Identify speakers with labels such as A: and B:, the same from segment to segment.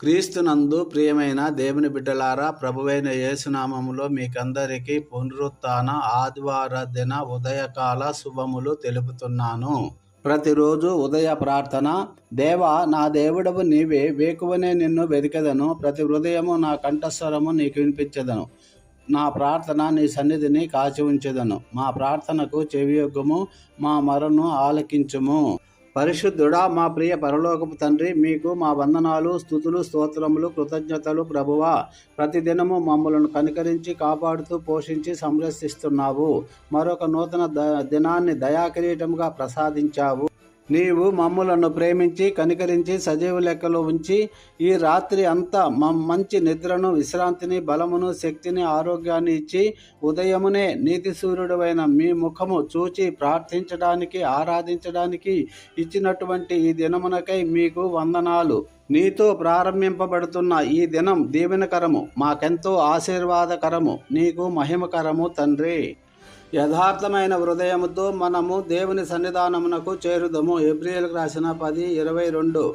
A: క్రీస్తునందు ప్రియమైన దేవుని బిడ్డలారా, ప్రభువైన యేసునామములో మీకందరికీ పునరుత్థాన ఆదివార దిన ఉదయకాల శుభములు తెలుపుతున్నాను. ప్రతిరోజు ఉదయ ప్రార్థన. దేవా, నా దేవుడవు నీవే, వేకువనే నిన్ను వెదికెదను, ప్రతి హృదయము నా కంఠస్వరము నీకు వినిపించెదను. నా ప్రార్థన నీ సన్నిధిని కాచి ఉంచెదను. మా ప్రార్థనకు చెవియొగ్గుము, మా మొరను ఆలకించుము. పరిశుద్ధుడా, మా ప్రియ పరలోకపు తండ్రి, మీకు మా వందనాలు, స్తుతులు, స్తోత్రములు, కృతజ్ఞతలు ప్రభువా. ప్రతిదినము మమ్మలను కనికరించి కాపాడుతూ పోషించి సంరక్షిస్తున్నావు. మరొక నూతన దినాన్ని దయాకిరీటముగా ప్రసాదించావు. నీవు మమ్ములను ప్రేమించి కనికరించి సజీవ లెక్కలో ఉంచి ఈ రాత్రి అంతా మంచి నిద్రను, విశ్రాంతిని, బలమును, శక్తిని, ఆరోగ్యాన్ని ఇచ్చి ఉదయమునే నీతి సూర్యుడైన మీ ముఖము చూచి ప్రార్థించడానికి, ఆరాధించడానికి ఇచ్చినటువంటి ఈ దినమునకై మీకు వందనాలు. నీతో ప్రారంభింపబడుతున్న ఈ దినం దీవెనకరము, మాకెంతో ఆశీర్వాదకరము, నీకు మహిమకరము తండ్రి. యథార్థమైన హృదయముతో మనము దేవుని సన్నిధానమునకు చేరుదము. ఎబ్రియలకు రాసిన 10:22.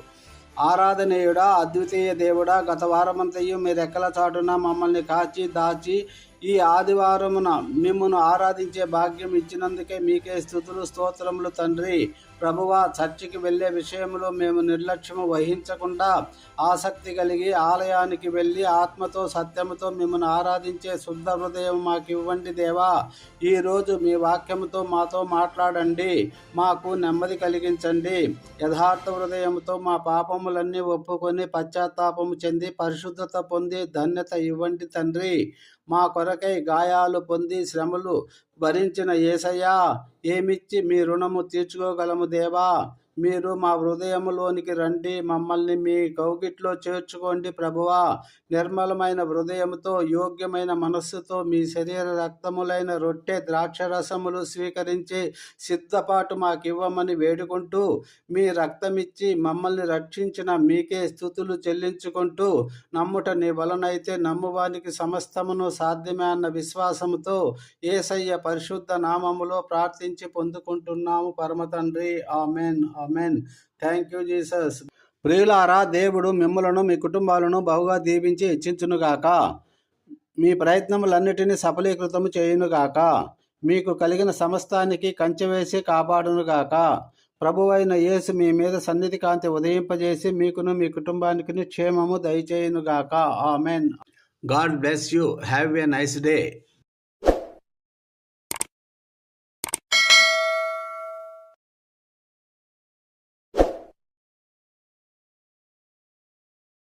A: ఆరాధనీయుడా, అద్వితీయ దేవుడా, గత వారమంతయు మీ రెక్కల చాటున మమ్మల్ని కాచి దాచి ఈ ఆదివారమున మిమ్మును ఆరాధించే భాగ్యం ఇచ్చినందుకే మీకే స్తుతులు, స్తోత్రములు తండ్రి. ప్రభువా, చర్చికి వెళ్ళే విషయంలో మేము నిర్లక్ష్యము వహించకుండా ఆసక్తి కలిగి ఆలయానికి వెళ్ళి ఆత్మతో సత్యముతో మిమ్మల్ని ఆరాధించే శుద్ధ హృదయం మాకు ఇవ్వండి దేవా. ఈరోజు మీ వాక్యముతో మాతో మాట్లాడండి, మాకు నెమ్మది కలిగించండి. యథార్థ హృదయంతో మా పాపములన్నీ ఒప్పుకొని పశ్చాత్తాపము చెంది పరిశుద్ధత పొంది ధన్యత ఇవ్వండి తండ్రి. మా కొరకై గాయాలు పొంది శ్రమలు భరించిన యేసయ్యా, ఏమిచ్చి మీ రుణము తీర్చుకోగలము దేవా. మీరు మా హృదయములోనికి రండి, మమ్మల్ని మీ కౌగిట్లో చేర్చుకోండి ప్రభువా. నిర్మలమైన హృదయముతో, యోగ్యమైన మనస్సుతో మీ శరీర రక్తములైన రొట్టె, ద్రాక్షరసములు స్వీకరించి సిద్ధపాటు మాకివ్వమని వేడుకుంటూ, మీ రక్తమిచ్చి మమ్మల్ని రక్షించిన మీకే స్తుతులు చెల్లించుకుంటూ, నమ్ముట నీ వలనైతే నమ్మువానికి సమస్తమును సాధ్యమే అన్న విశ్వాసముతో యేసయ్య పరిశుద్ధ నామములో ప్రార్థించి పొందుకుంటున్నాము పరమ తండ్రి. Amen, amen. Thank you Jesus. ప్రియులారా, దేవుడు మిమ్ములను మీ కుటుంబాలను బహుగా దీవించి హెచ్చించునుగాక. మీ ప్రయత్నములన్నిటినీ సఫలీకృతము చేయునుగాక. మీకు కలిగిన సమస్తానికి కంచె వేసి కాపాడునుగాక. ప్రభువైన యేసు మీ మీద సన్నిధి కాంతి ఉదయింపజేసి మీకును మీ కుటుంబానికి క్షేమము దయచేయునుగాక. Amen. God bless you. Have a nice day.